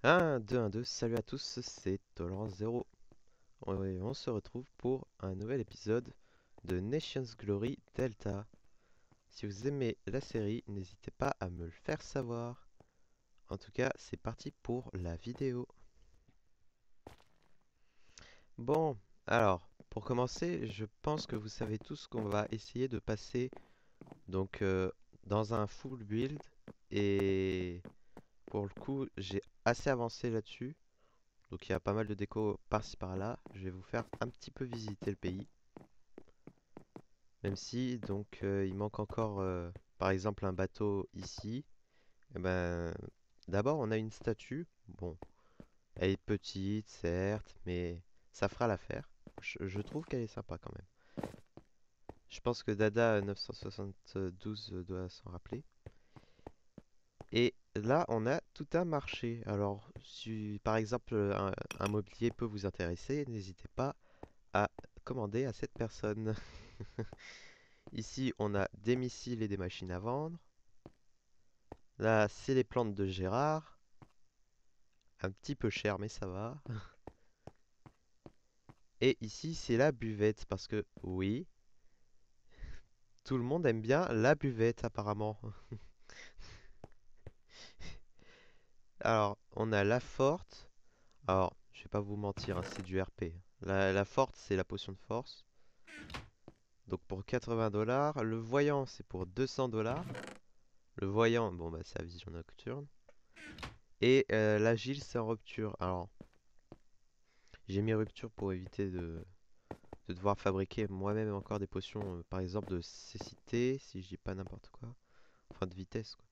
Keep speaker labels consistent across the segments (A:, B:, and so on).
A: 1, 2, 1, 2, salut à tous, c'est Tolerance 0. On se retrouve pour un nouvel épisode de Nations Glory Delta. Si vous aimez la série, n'hésitez pas à me le faire savoir. En tout cas, c'est parti pour la vidéo. Bon, alors, pour commencer, je pense que vous savez tous qu'on va essayer de passer donc dans un full build. Et pour le coup, j'ai assez avancé là-dessus. Donc il y a pas mal de déco par-ci par-là. Je vais vous faire un petit peu visiter le pays. Même si donc il manque encore par exemple un bateau ici. Et ben d'abord on a une statue. Bon, elle est petite certes, mais ça fera l'affaire. Je trouve qu'elle est sympa quand même. Je pense que Dada 972 doit s'en rappeler. Et là, on a tout un marché. Alors, si par exemple un mobilier peut vous intéresser, n'hésitez pas à commander à cette personne. Ici, on a des missiles et des machines à vendre. Là, c'est les plantes de Gérard. Un petit peu cher, mais ça va. Et ici, c'est la buvette, parce que, oui, tout le monde aime bien la buvette, apparemment. Alors, on a la forte. Alors, je vais pas vous mentir, hein, c'est du RP. La forte, c'est la potion de force. Donc pour 80 $. Le voyant, c'est pour 200 $. Le voyant, bon, bah, c'est la vision nocturne. Et l'agile, c'est en rupture. Alors, j'ai mis rupture pour éviter de devoir fabriquer moi-même encore des potions, par exemple de cécité, si je dis pas n'importe quoi. Enfin, de vitesse, quoi.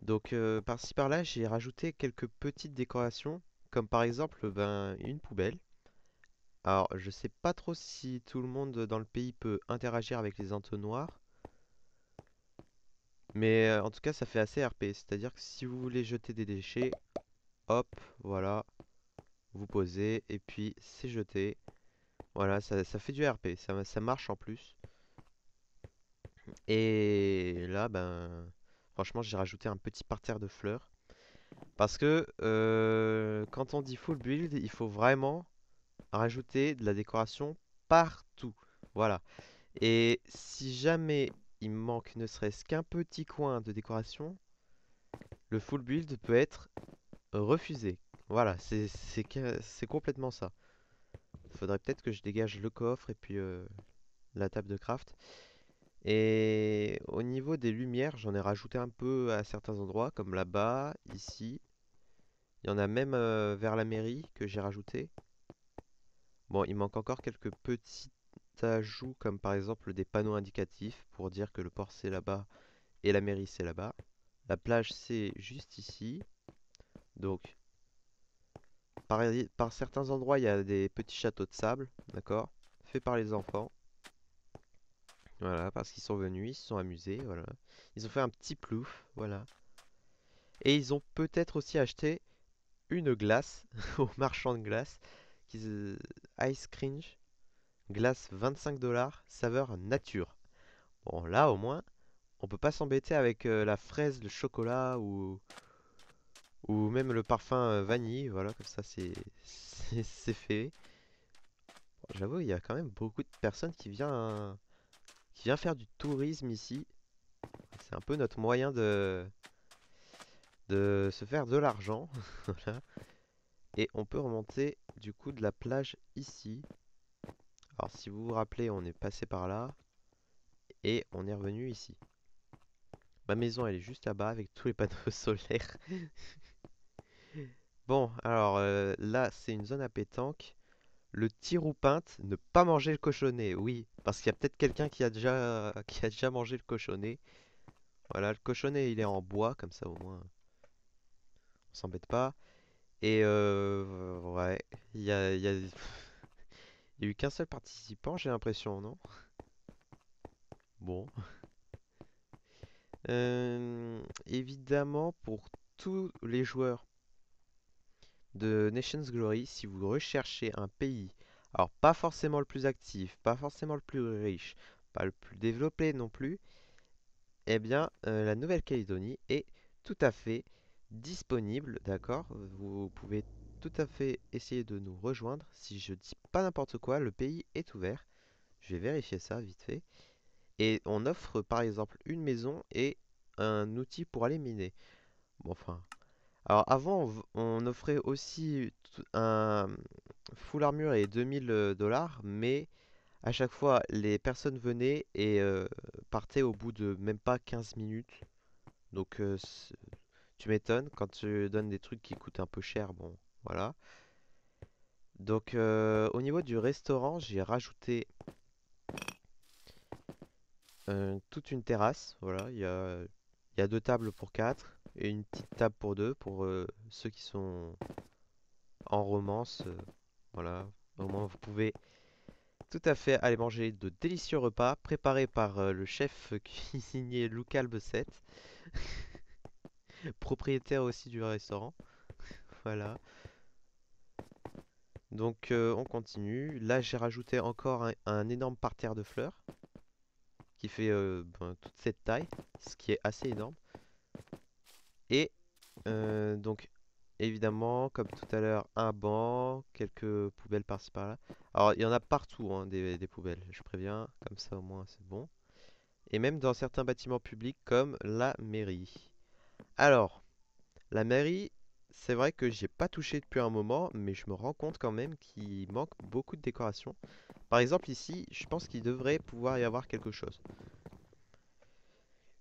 A: Donc, par-ci par-là, j'ai rajouté quelques petites décorations, comme par exemple ben, une poubelle. Alors, je sais pas trop si tout le monde dans le pays peut interagir avec les entonnoirs, mais en tout cas, ça fait assez RP. C'est-à-dire que si vous voulez jeter des déchets, hop, voilà, vous posez, et puis c'est jeté. Voilà, ça fait du RP, ça marche en plus. Et là, ben, franchement, j'ai rajouté un petit parterre de fleurs. Parce que quand on dit full build, il faut vraiment rajouter de la décoration partout. Voilà. Et si jamais il me manque ne serait-ce qu'un petit coin de décoration, le full build peut être refusé. Voilà, c'est complètement ça. Il faudrait peut-être que je dégage le coffre et puis la table de craft. Et au niveau des lumières, j'en ai rajouté un peu à certains endroits, comme là-bas, ici. Il y en a même vers la mairie que j'ai rajouté. Bon, il manque encore quelques petits ajouts, comme par exemple des panneaux indicatifs pour dire que le port c'est là-bas et la mairie c'est là-bas. La plage c'est juste ici. Donc, par certains endroits, il y a des petits châteaux de sable, d'accord? Faits par les enfants. Voilà, parce qu'ils sont venus, ils se sont amusés, voilà. Ils ont fait un petit plouf, voilà. Et ils ont peut-être aussi acheté une glace au marchand de glace. Ice Cringe. Glace 25 $, saveur nature. Bon, là au moins, on peut pas s'embêter avec la fraise, le chocolat ou même le parfum vanille. Voilà, comme ça c'est fait. Bon, j'avoue, il y a quand même beaucoup de personnes qui vient faire du tourisme ici. C'est un peu notre moyen de se faire de l'argent. Voilà. Et on peut remonter du coup de la plage ici. Alors si vous vous rappelez, on est passé par là et on est revenu ici. Ma maison elle est juste là-bas avec tous les panneaux solaires. Bon, alors là c'est une zone à pétanque. Le tir ou peinte, ne pas manger le cochonnet. Oui, parce qu'il y a peut-être quelqu'un qui a déjà mangé le cochonnet. Voilà, le cochonnet il est en bois, comme ça au moins on s'embête pas. Et ouais, il y a eu qu'un seul participant, j'ai l'impression, non? Bon. Évidemment, pour tous les joueurs de Nations Glory, si vous recherchez un pays, alors pas forcément le plus actif, pas forcément le plus riche, pas le plus développé non plus, eh bien la Nouvelle-Calédonie est tout à fait disponible, d'accord? Vous pouvez tout à fait essayer de nous rejoindre. Si je dis pas n'importe quoi, le pays est ouvert. Je vais vérifier ça vite fait. Et on offre par exemple une maison et un outil pour aller miner. Bon, enfin. Alors avant, on offrait aussi un full armure et 2000 $, mais à chaque fois, les personnes venaient et partaient au bout de même pas 15 minutes. Donc tu m'étonnes, quand tu donnes des trucs qui coûtent un peu cher, bon, voilà. Donc au niveau du restaurant, j'ai rajouté toute une terrasse. Voilà, il y a deux tables pour quatre et une petite table pour deux pour ceux qui sont en romance. Voilà, au moins vous pouvez tout à fait aller manger de délicieux repas préparés par le chef cuisinier Lucal Besset, propriétaire aussi du restaurant. Voilà. Donc on continue. Là j'ai rajouté encore un énorme parterre de fleurs qui fait toute cette taille, ce qui est assez énorme. Et donc évidemment, comme tout à l'heure, un banc, quelques poubelles par-ci par-là. Alors il y en a partout hein, des poubelles, je préviens, comme ça au moins c'est bon. Et même dans certains bâtiments publics comme la mairie. Alors, la mairie, c'est vrai que j'y ai pas touché depuis un moment, mais je me rends compte quand même qu'il manque beaucoup de décorations. Par exemple ici, je pense qu'il devrait pouvoir y avoir quelque chose.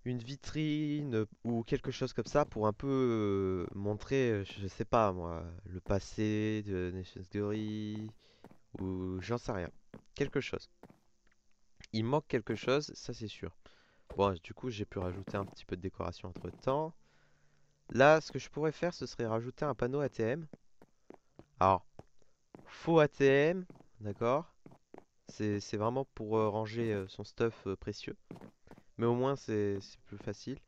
A: Une vitrine ou quelque chose comme ça pour un peu montrer, je sais pas moi, le passé de Nations Glory ou j'en sais rien. Quelque chose. Il manque quelque chose, ça c'est sûr. Bon, du coup, j'ai pu rajouter un petit peu de décoration entre temps. Là, ce que je pourrais faire, ce serait rajouter un panneau ATM. Alors, faux ATM, d'accord? C'est vraiment pour ranger son stuff précieux. Mais au moins, c'est plus facile.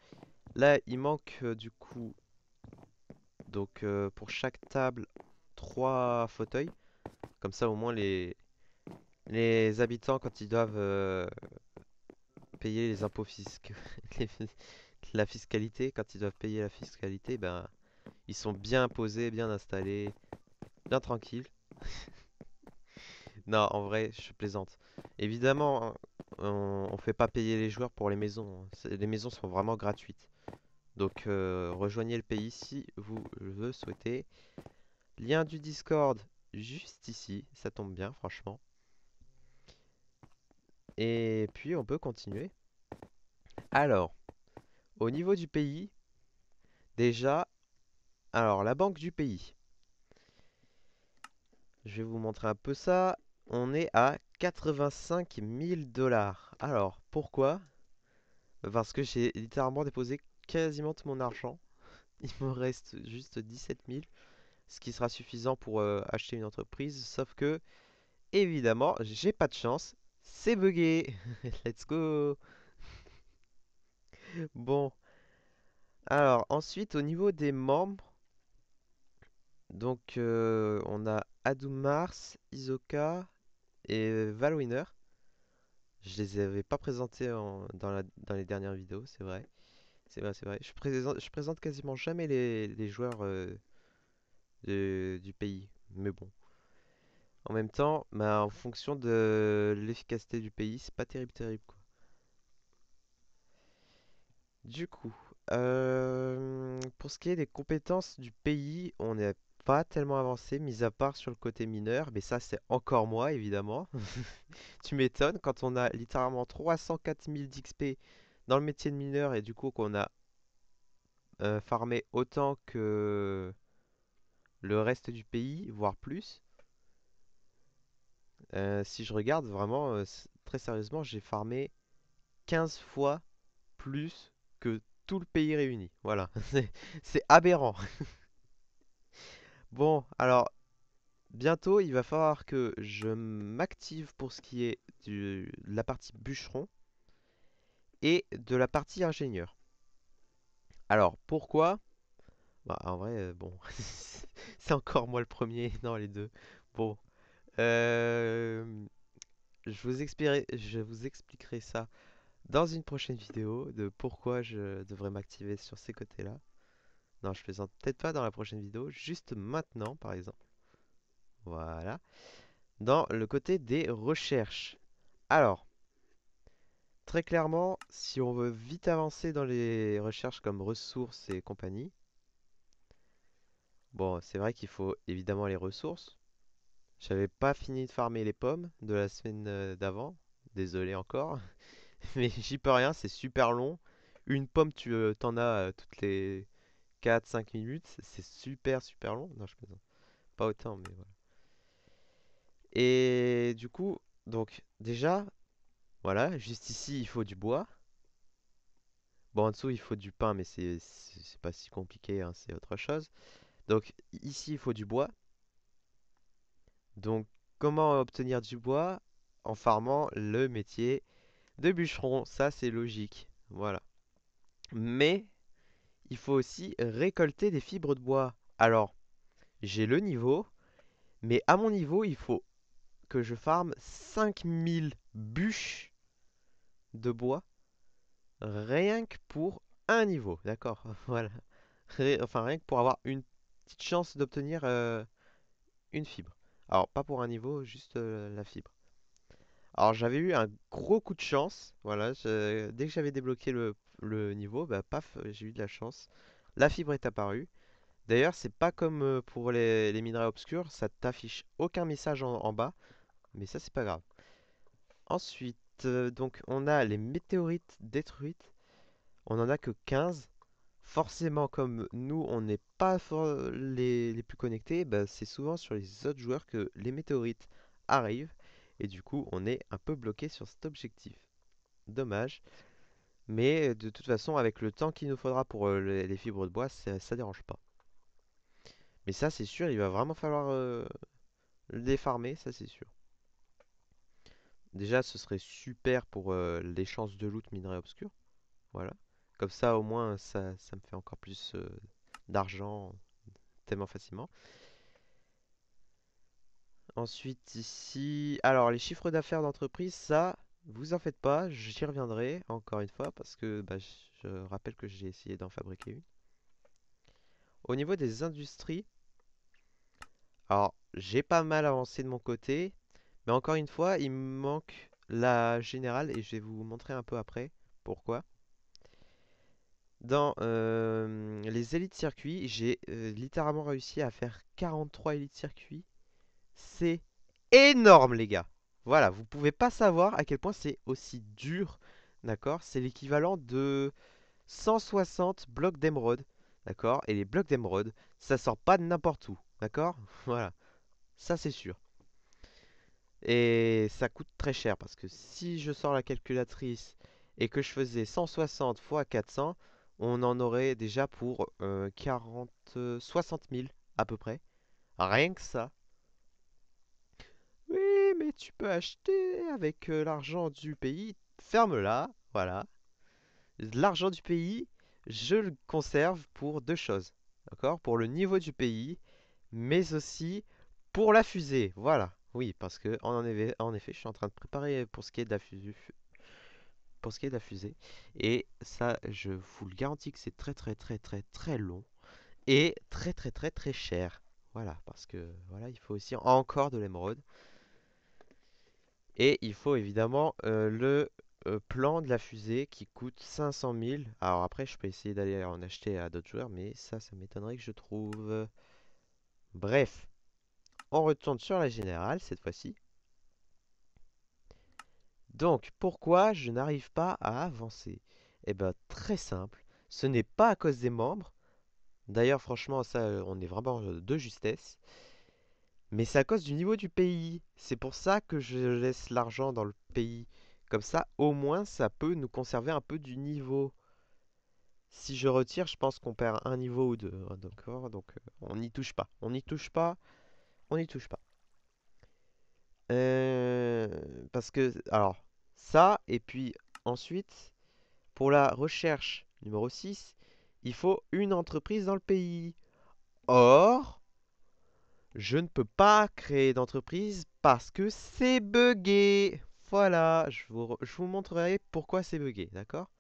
A: Là, il manque du coup, donc pour chaque table, 3 fauteuils. Comme ça, au moins, les habitants, quand ils doivent payer les impôts fiscaux, les- la fiscalité, quand ils doivent payer la fiscalité, ben, ils sont bien posés, bien installés, bien tranquilles. Non, en vrai, je plaisante. Évidemment, hein, on fait pas payer les joueurs pour les maisons, hein. Les maisons sont vraiment gratuites. Donc, rejoignez le pays si vous le souhaitez. Lien du Discord juste ici, ça tombe bien, franchement. Et puis, on peut continuer. Alors, au niveau du pays, déjà, alors la banque du pays. Je vais vous montrer un peu ça. On est à 85 000 $. Alors, pourquoi? Parce que j'ai littéralement déposé quasiment tout mon argent. Il me reste juste 17 000, ce qui sera suffisant pour acheter une entreprise. Sauf que, évidemment, j'ai pas de chance. C'est buggé. Let's go. Bon, alors ensuite au niveau des membres, donc on a Adumars, Isoka et Valwinner. Je les avais pas présentés dans les dernières vidéos, c'est vrai. C'est vrai, c'est vrai. Je présente quasiment jamais les joueurs du pays. Mais bon. En même temps, bah, en fonction de l'efficacité du pays, c'est pas terrible, terrible, quoi. Du coup, pour ce qui est des compétences du pays, on n'est pas tellement avancé, mis à part sur le côté mineur, mais ça c'est encore moi évidemment. Tu m'étonnes, quand on a littéralement 304 000 d'XP dans le métier de mineur et du coup qu'on a farmé autant que le reste du pays, voire plus. Si je regarde vraiment, très sérieusement, j'ai farmé 15 fois plus que tout le pays réuni. Voilà, c'est aberrant. Bon, alors bientôt il va falloir que je m'active pour ce qui est de la partie bûcheron et de la partie ingénieur. Alors pourquoi? Bah en vrai, bon, c'est encore moi le premier dans les deux. Bon, euh, je vous expliquerai ça dans une prochaine vidéo de pourquoi je devrais m'activer sur ces côtés-là. Non, je plaisante peut-être pas dans la prochaine vidéo, juste maintenant par exemple. Voilà. Dans le côté des recherches. Alors, très clairement, si on veut vite avancer dans les recherches comme ressources et compagnie, bon, c'est vrai qu'il faut évidemment les ressources. J'avais pas fini de farmer les pommes de la semaine d'avant. Désolé encore. Mais j'y peux rien, c'est super long. Une pomme, tu t'en as toutes les 4 5 minutes. C'est super super long. Non, je plaisante. Pas autant, mais voilà. Et du coup, donc déjà, voilà, juste ici, il faut du bois. Bon, en dessous, il faut du pain, mais c'est pas si compliqué, hein, c'est autre chose. Donc ici, il faut du bois. Donc, comment obtenir du bois? En farmant le métier de bûcheron. Ça, c'est logique. Voilà. Mais il faut aussi récolter des fibres de bois. Alors, j'ai le niveau, mais à mon niveau, il faut que je farme 5000 bûches de bois rien que pour un niveau, d'accord? Voilà. Enfin, rien que pour avoir une petite chance d'obtenir une fibre. Alors, pas pour un niveau, juste la fibre. Alors, j'avais eu un gros coup de chance. Voilà, dès que j'avais débloqué le niveau, bah paf, j'ai eu de la chance. La fibre est apparue. D'ailleurs, c'est pas comme pour les minerais obscurs, ça t'affiche aucun message en bas, mais ça, c'est pas grave. Ensuite, donc, on a les météorites détruites. On en a que 15. Forcément, comme nous, on n'est pas les plus connectés, bah, c'est souvent sur les autres joueurs que les météorites arrivent. Et du coup, on est un peu bloqué sur cet objectif. Dommage. Mais de toute façon, avec le temps qu'il nous faudra pour les fibres de bois, ça dérange pas. Mais ça, c'est sûr, il va vraiment falloir les farmer, ça c'est sûr. Déjà, ce serait super pour les chances de loot minerai obscur. Voilà. Comme ça, au moins, ça me fait encore plus d'argent tellement facilement. Ensuite, ici, alors les chiffres d'affaires d'entreprise, ça, vous en faites pas, j'y reviendrai encore une fois parce que bah, je rappelle que j'ai essayé d'en fabriquer une. Au niveau des industries, alors j'ai pas mal avancé de mon côté, mais encore une fois, il me manque la générale et je vais vous montrer un peu après pourquoi. Dans les élites circuits, j'ai littéralement réussi à faire 43 élites circuits. C'est énorme, les gars. Voilà, vous pouvez pas savoir à quel point c'est aussi dur. D'accord? C'est l'équivalent de 160 blocs d'émeraude. D'accord? Et les blocs d'émeraude, ça sort pas de n'importe où. D'accord? Voilà, ça c'est sûr. Et ça coûte très cher parce que si je sors la calculatrice et que je faisais 160 fois 400, on en aurait déjà pour 60 000 à peu près. Rien que ça. Oui, mais tu peux acheter avec l'argent du pays. Ferme-la, voilà. L'argent du pays, je le conserve pour deux choses. D'accord? Pour le niveau du pays, mais aussi pour la fusée. Voilà. Oui, parce que en effet, je suis en train de préparer pour ce qui est de la fusée. Pour ce qui est de la fusée. Et ça, je vous le garantis que c'est très très très très très long. Et très très très très cher. Voilà, parce que voilà, il faut aussi encore de l'émeraude. Et il faut évidemment le plan de la fusée qui coûte 500 000. Alors après, je peux essayer d'aller en acheter à d'autres joueurs, mais ça m'étonnerait que je trouve. Bref, on retourne sur la générale cette fois-ci. Donc, pourquoi je n'arrive pas à avancer? Eh bien, très simple. Ce n'est pas à cause des membres. D'ailleurs, franchement, ça, on est vraiment de justesse. Mais c'est à cause du niveau du pays. C'est pour ça que je laisse l'argent dans le pays. Comme ça, au moins, ça peut nous conserver un peu du niveau. Si je retire, je pense qu'on perd un niveau ou deux. D'accord? Donc, on n'y touche pas. On n'y touche pas. On n'y touche pas. Euh, Parce que, alors, ça, et puis ensuite, pour la recherche numéro 6, il faut une entreprise dans le pays. Or, je ne peux pas créer d'entreprise parce que c'est buggé. Voilà, je vous montrerai pourquoi c'est buggé, d'accord?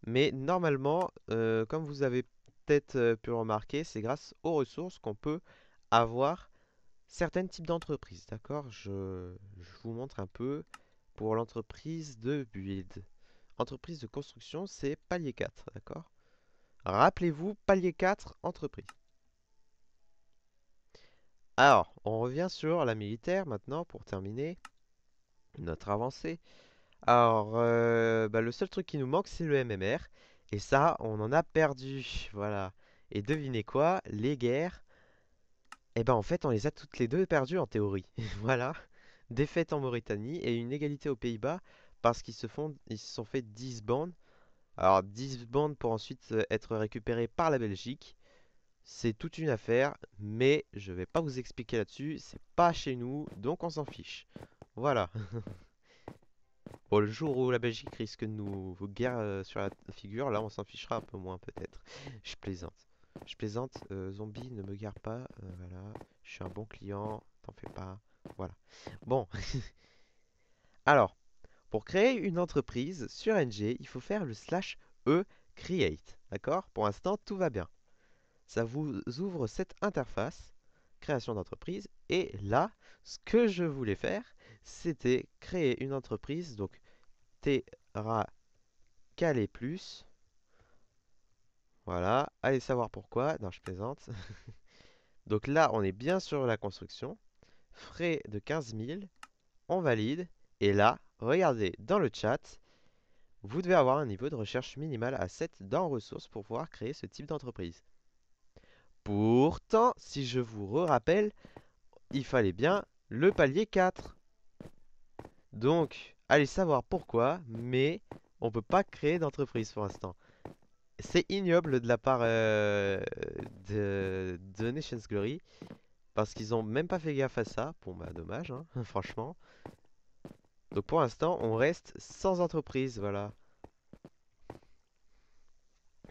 A: Mais normalement, comme vous avez peut-être pu le remarquer, c'est grâce aux ressources qu'on peut avoir certains types d'entreprises. D'accord? Je vous montre un peu pour l'entreprise de build. Entreprise de construction, c'est palier 4. D'accord? Rappelez-vous, palier 4, entreprise. Alors, on revient sur la militaire maintenant pour terminer notre avancée. Alors, le seul truc qui nous manque, c'est le MMR. Et ça, on en a perdu. Voilà. Et devinez quoi? Les guerres, eh ben en fait, on les a toutes les deux perdues en théorie. Voilà. Défaite en Mauritanie et une égalité aux Pays-Bas parce ils se sont fait 10 bandes. Alors, 10 bandes pour ensuite être récupérées par la Belgique. C'est toute une affaire, mais je vais pas vous expliquer là-dessus. C'est pas chez nous, donc on s'en fiche. Voilà. Bon, le jour où la Belgique risque de nous guerre sur la figure, là on s'en fichera un peu moins peut-être. Je plaisante. Je plaisante, zombie, ne me gare pas. Voilà, je suis un bon client, t'en fais pas. Voilà. Bon, alors, pour créer une entreprise sur NG, il faut faire le slash E create. D'accord? Pour l'instant, tout va bien. Ça vous ouvre cette interface, création d'entreprise. Et là, ce que je voulais faire, c'était créer une entreprise. Donc, Terra Calais plus. Voilà, allez savoir pourquoi. Non, je plaisante. Donc là, on est bien sur la construction. Frais de 15 000. On valide. Et là, regardez dans le chat, vous devez avoir un niveau de recherche minimal à 7 dans ressources pour pouvoir créer ce type d'entreprise. Pourtant, si je vous rappelle, il fallait bien le palier 4. Donc, allez savoir pourquoi, mais on ne peut pas créer d'entreprise pour l'instant. C'est ignoble de la part de Nations Glory, parce qu'ils ont même pas fait gaffe à ça. Bon bah dommage, hein, franchement. Donc pour l'instant, on reste sans entreprise, voilà.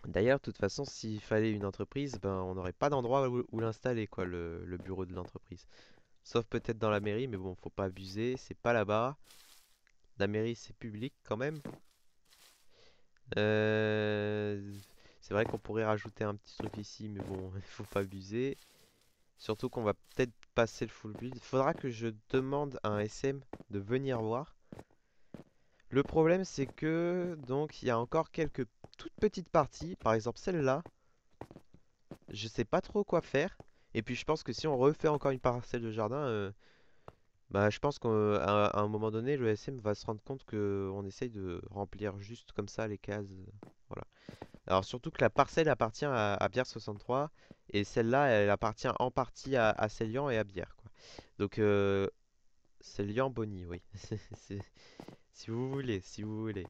A: D'ailleurs, de toute façon, s'il fallait une entreprise, ben on n'aurait pas d'endroit où l'installer, quoi, le bureau de l'entreprise. Sauf peut-être dans la mairie, mais bon, faut pas abuser, c'est pas là-bas. La mairie, c'est public quand même. Euh, C'est vrai qu'on pourrait rajouter un petit truc ici, mais bon, il faut pas abuser. Surtout qu'on va peut-être passer le full build. Il faudra que je demande à un SM de venir voir. Le problème, c'est que donc il y a encore quelques toutes petites parties, par exemple celle-là. Je sais pas trop quoi faire. Et puis je pense que si on refait encore une parcelle de jardin, bah je pense qu'à à un moment donné, le SM va se rendre compte que on essaye de remplir juste comme ça les cases. Voilà. Alors surtout que la parcelle appartient à Bière 63 et celle-là, elle appartient en partie à Célian et à Bière, quoi. Donc Célian Bonny, oui. Si vous voulez, si vous voulez.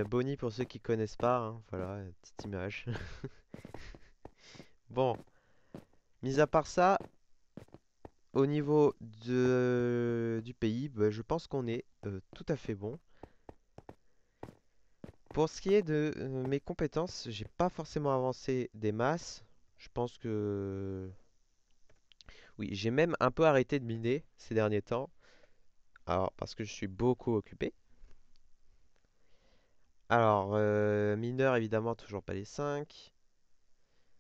A: Bonny pour ceux qui connaissent pas, hein, voilà, petite image. Bon, mis à part ça, au niveau du pays, bah, je pense qu'on est tout à fait bon. Pour ce qui est de mes compétences, j'ai pas forcément avancé des masses. Je pense que oui, j'ai même un peu arrêté de miner ces derniers temps. Alors, parce que je suis beaucoup occupé. Alors, mineur, évidemment, toujours palier 5.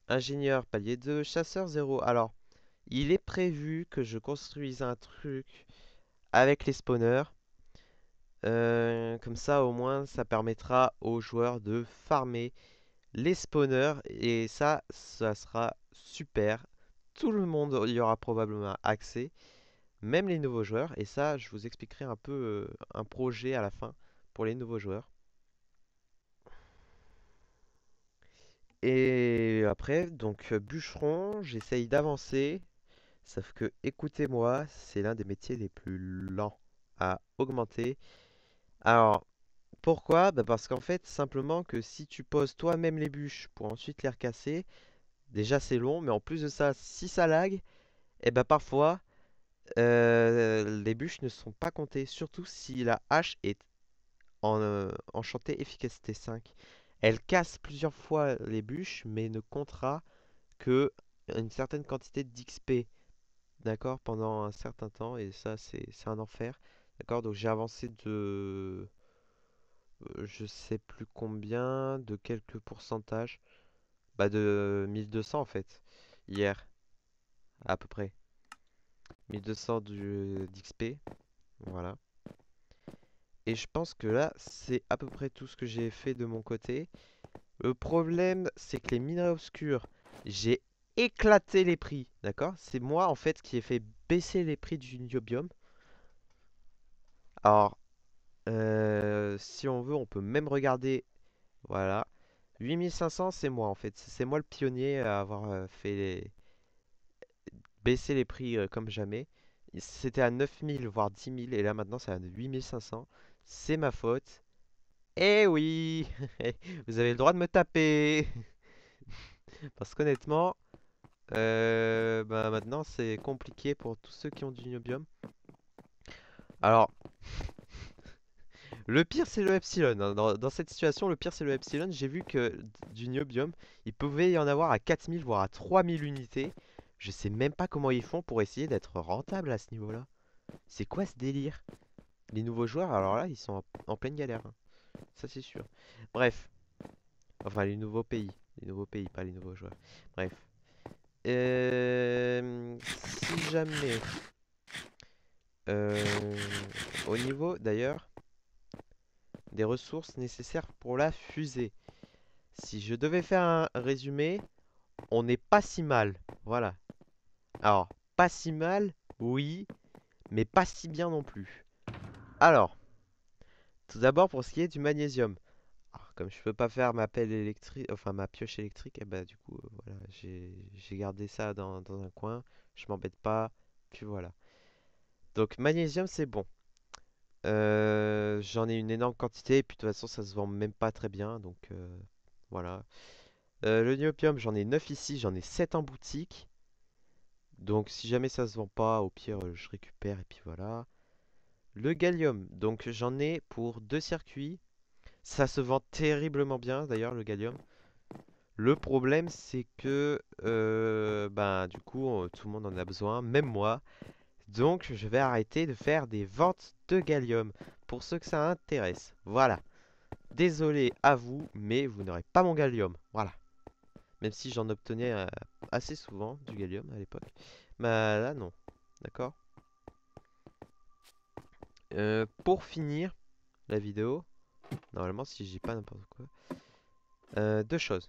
A: Ingénieur, palier 2. Chasseur, 0. Alors, il est prévu que je construise un truc avec les spawners. Comme ça, au moins, ça permettra aux joueurs de farmer les spawners. Et ça sera super. Tout le monde y aura probablement accès. Même les nouveaux joueurs. Et ça, je vous expliquerai un peu un projet à la fin pour les nouveaux joueurs. Et après, donc bûcheron, j'essaye d'avancer. Sauf que, écoutez-moi, c'est l'un des métiers les plus lents à augmenter. Alors, pourquoi? Bah parce qu'en fait, simplement que si tu poses toi-même les bûches pour ensuite les recasser, déjà c'est long, mais en plus de ça, si ça lag, et bah parfois, les bûches ne sont pas comptées. Surtout si la hache est enchantée efficacité 5. Elle casse plusieurs fois les bûches, mais ne comptera que une certaine quantité d'XP. D'accord, pendant un certain temps, et ça c'est un enfer. D'accord, donc j'ai avancé je sais plus combien, de quelques pourcentages. Bah de 1200 en fait, hier, à peu près. 1200 d'XP, voilà. Et je pense que là, c'est à peu près tout ce que j'ai fait de mon côté. Le problème, c'est que les minerais obscurs, j'ai éclaté les prix, d'accord? C'est moi, en fait, qui ai fait baisser les prix du niobium. Alors, si on veut, on peut même regarder, voilà. 8500, c'est moi, en fait. C'est moi le pionnier à avoir baisser les prix comme jamais. C'était à 9000, voire 10 000, et là, maintenant, c'est à 8500. C'est ma faute. Eh oui! Vous avez le droit de me taper! Parce qu'honnêtement, bah maintenant c'est compliqué pour tous ceux qui ont du niobium. Alors, le pire c'est le epsilon, hein. Dans cette situation, le pire c'est le epsilon. J'ai vu que du niobium, il pouvait y en avoir à 4000 voire à 3000 unités. Je sais même pas comment ils font pour essayer d'être rentable à ce niveau-là. C'est quoi ce délire? Les nouveaux joueurs, alors là, ils sont en pleine galère, hein. Ça c'est sûr. Bref, enfin les nouveaux pays. Les nouveaux pays, pas les nouveaux joueurs. Bref. Si jamais... euh, au niveau d'ailleurs des ressources nécessaires pour la fusée. Si je devais faire un résumé, on n'est pas si mal. Voilà. Alors, pas si mal, oui, mais pas si bien non plus. Alors, tout d'abord pour ce qui est du magnésium. Alors, comme je peux pas faire ma pelle électrique, enfin ma pioche électrique, et bah du coup, voilà, j'ai gardé ça dans un coin. Je m'embête pas, puis voilà. Donc magnésium, c'est bon. J'en ai une énorme quantité, et puis de toute façon, ça se vend même pas très bien, donc voilà. Le niobium, j'en ai 9 ici, j'en ai 7 en boutique. Donc si jamais ça se vend pas, au pire, je récupère, et puis voilà. Le gallium, donc j'en ai pour 2 circuits. Ça se vend terriblement bien, d'ailleurs, le gallium. Le problème, c'est que, ben, du coup, tout le monde en a besoin, même moi. Donc, je vais arrêter de faire des ventes de gallium pour ceux que ça intéresse. Voilà. Désolé à vous, mais vous n'aurez pas mon gallium. Voilà. Même si j'en obtenais assez souvent du gallium à l'époque. Bah là, non. D'accord. Pour finir la vidéo, normalement, si j'ai pas n'importe quoi, deux choses.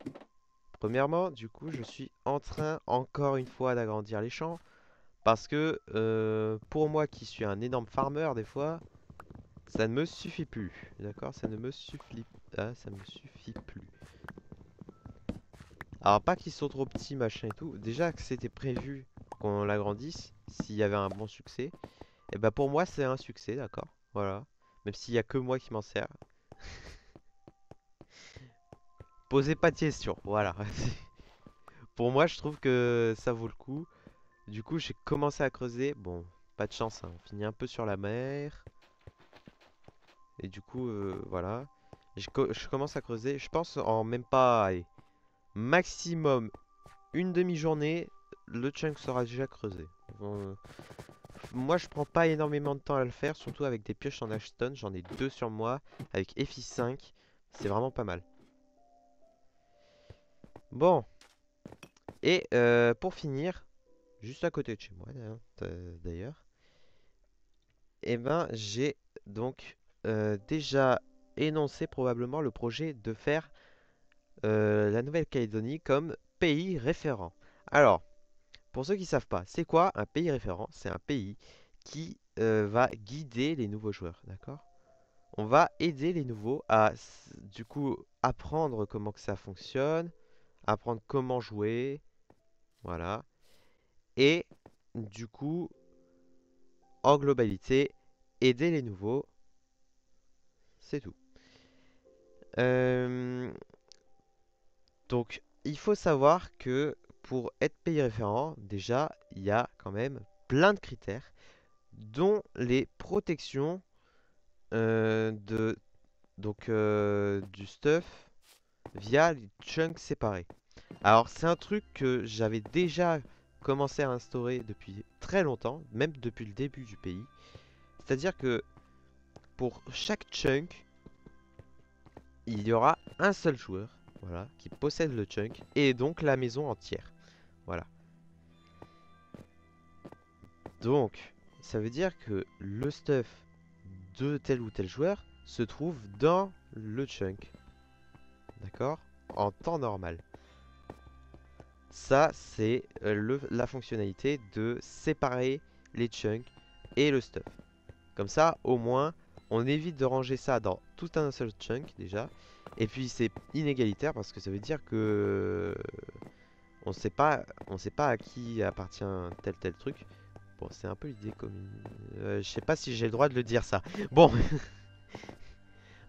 A: Premièrement, du coup, je suis en train, encore une fois, d'agrandir les champs. Parce que pour moi qui suis un énorme farmer des fois, ça ne me suffit plus. D'accord? Ça ne me suffit, ah, ça me suffit plus. Alors pas qu'ils sont trop petits, machin et tout. Déjà que c'était prévu qu'on l'agrandisse, s'il y avait un bon succès. Et bah pour moi c'est un succès, d'accord? Voilà. Même s'il y a que moi qui m'en sers. Posez pas de questions, voilà. Pour moi je trouve que ça vaut le coup. Du coup j'ai commencé à creuser. Bon, pas de chance, hein. On finit un peu sur la mer. Et du coup, voilà. Je commence à creuser. Je pense en même pas, allez, maximum une demi-journée, le chunk sera déjà creusé. Euh, Moi, je prends pas énormément de temps à le faire, surtout avec des pioches en Ashton. J'en ai deux sur moi, avec FI5. C'est vraiment pas mal. Bon, et pour finir, juste à côté de chez moi, d'ailleurs, et ben, j'ai donc déjà énoncé probablement le projet de faire la Nouvelle-Calédonie comme pays référent. Alors, pour ceux qui ne savent pas, c'est quoi un pays référent? C'est un pays qui va guider les nouveaux joueurs, d'accord? On va aider les nouveaux à, du coup, apprendre comment que ça fonctionne, apprendre comment jouer, voilà. Et, du coup, en globalité, aider les nouveaux, c'est tout. Euh, Donc, il faut savoir que pour être pays référent, déjà, il y a quand même plein de critères, dont les protections de du stuff via les chunks séparés. Alors, c'est un truc que j'avais déjà commencé à instaurer depuis très longtemps, même depuis le début du pays. C'est-à-dire que pour chaque chunk, il y aura un seul joueur, voilà, qui possède le chunk et donc la maison entière. Voilà. Donc, ça veut dire que le stuff de tel ou tel joueur se trouve dans le chunk. D'accord? En temps normal. Ça, c'est la fonctionnalité de séparer les chunks et le stuff. Comme ça, au moins, on évite de ranger ça dans tout un seul chunk déjà. Et puis c'est inégalitaire parce que ça veut dire que on sait pas à qui appartient tel truc. Bon, c'est un peu l'idée commune. Je sais pas si j'ai le droit de le dire ça. Bon,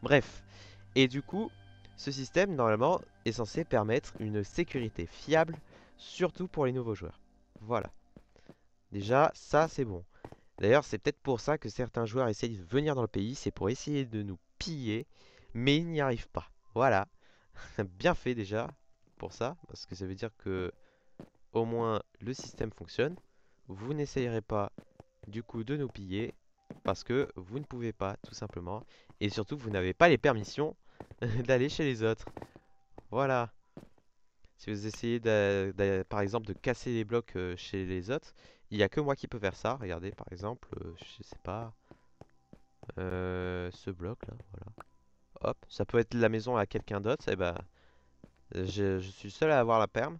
A: bref. Et du coup, ce système normalement est censé permettre une sécurité fiable, surtout pour les nouveaux joueurs. Voilà. Déjà, ça c'est bon. D'ailleurs, c'est peut-être pour ça que certains joueurs essayent de venir dans le pays, c'est pour essayer de nous piller, mais ils n'y arrivent pas. Voilà. Bien fait déjà pour ça, parce que ça veut dire que au moins le système fonctionne. Vous n'essayerez pas du coup de nous piller, parce que vous ne pouvez pas tout simplement, et surtout vous n'avez pas les permissions d'aller chez les autres. Voilà. Si vous essayez par exemple de casser les blocs chez les autres, il n'y a que moi qui peux faire ça. Regardez par exemple, je sais pas, ce bloc là, voilà. Hop, ça peut être la maison à quelqu'un d'autre, et ben je suis le seul à avoir la perm.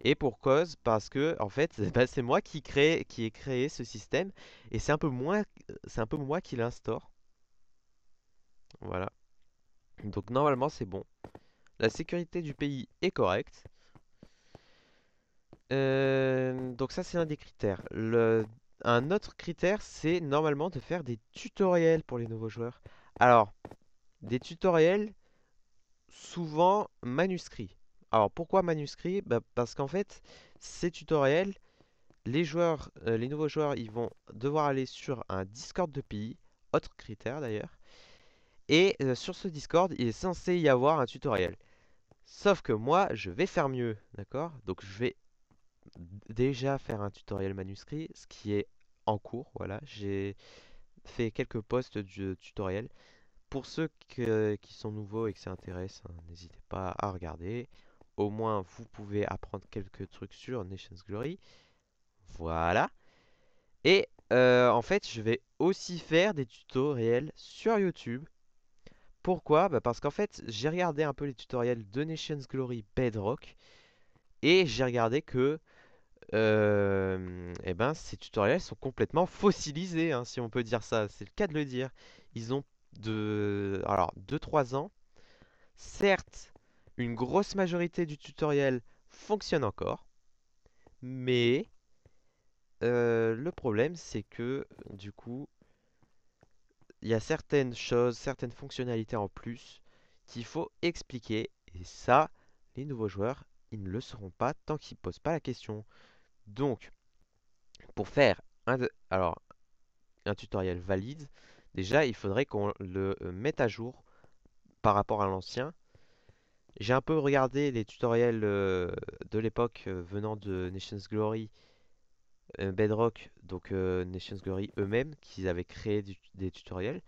A: Et pour cause, parce que en fait, bah, c'est moi qui ai créé ce système, et c'est un peu moi qui l'instaure. Voilà. Donc normalement c'est bon. La sécurité du pays est correcte. Donc ça c'est un des critères. Un autre critère c'est normalement de faire des tutoriels pour les nouveaux joueurs. Alors, des tutoriels souvent manuscrits. Alors pourquoi manuscrits? Bah, parce qu'en fait, ces tutoriels, les nouveaux joueurs, ils vont devoir aller sur un Discord de pays, autre critère d'ailleurs. Et sur ce Discord, il est censé y avoir un tutoriel. Sauf que moi, je vais faire mieux, d'accord? Donc je vais déjà faire un tutoriel manuscrit, ce qui est en cours, voilà. J'ai fait quelques posts du tutoriel. Pour ceux qui sont nouveaux et que ça intéresse, hein, n'hésitez pas à regarder. Au moins, vous pouvez apprendre quelques trucs sur Nations Glory. Voilà. Et en fait, je vais aussi faire des tutoriels sur YouTube. Pourquoi? Bah parce qu'en fait, j'ai regardé un peu les tutoriels de Nations Glory Bedrock. Et j'ai regardé que eh ben, ces tutoriels sont complètement fossilisés, hein, si on peut dire ça. C'est le cas de le dire. Ils ont alors, 2-3 ans. Certes, une grosse majorité du tutoriel fonctionne encore. Mais le problème, c'est que du coup, il y a certaines choses, certaines fonctionnalités en plus qu'il faut expliquer. Et ça, les nouveaux joueurs, ils ne le sauront pas tant qu'ils ne posent pas la question. Donc, pour faire alors, un tutoriel valide, déjà, il faudrait qu'on le mette à jour par rapport à l'ancien. J'ai un peu regardé les tutoriels de l'époque venant de Nations Glory, Bedrock, donc Nations Glory eux-mêmes, qui avaient créé des tutoriels.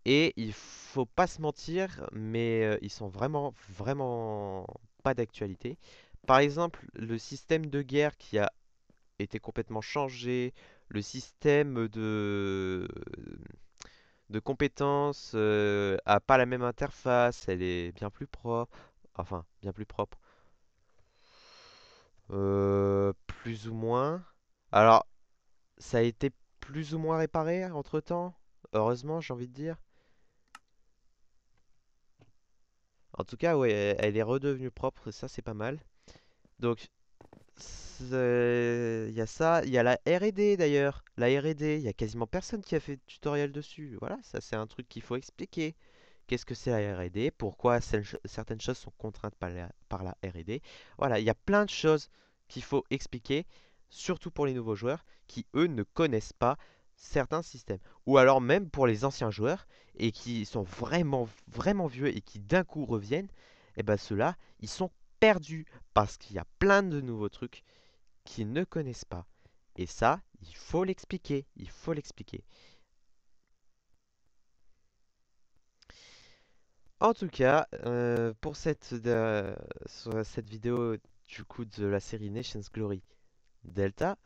A: Et il faut pas se mentir, mais ils sont vraiment pas d'actualité. Par exemple, le système de guerre qui a été complètement changé, le système de compétences a pas la même interface, elle est bien plus propre, enfin bien plus propre, plus ou moins. Alors, ça a été plus ou moins réparé entre-temps, heureusement j'ai envie de dire. En tout cas, ouais, elle est redevenue propre, ça c'est pas mal. Donc, il y a ça, il y a la R&D d'ailleurs. La R&D, il y a quasiment personne qui a fait de tutoriel dessus. Voilà, ça c'est un truc qu'il faut expliquer. Qu'est-ce que c'est la R&D? Pourquoi certaines choses sont contraintes par la R&D? Voilà, il y a plein de choses qu'il faut expliquer, surtout pour les nouveaux joueurs qui, eux, ne connaissent pas certains systèmes. Ou alors même pour les anciens joueurs et qui sont vraiment vieux et qui d'un coup reviennent, et ben ceux-là, ils sont perdus parce qu'il y a plein de nouveaux trucs qu'ils ne connaissent pas. Et ça, il faut l'expliquer, il faut l'expliquer. En tout cas, pour sur cette vidéo du coup de la série Nations Glory Delta,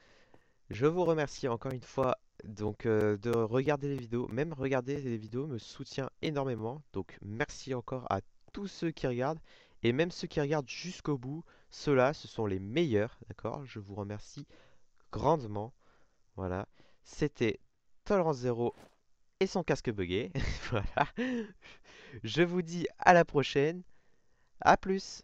A: je vous remercie encore une fois donc de regarder les vidéos. Même regarder les vidéos me soutient énormément. Donc merci encore à tous ceux qui regardent et même ceux qui regardent jusqu'au bout. Ceux-là, ce sont les meilleurs, d'accord? Je vous remercie grandement. Voilà, c'était Tolérance Zéro et son casque buggé. Voilà. Je vous dis à la prochaine. À plus.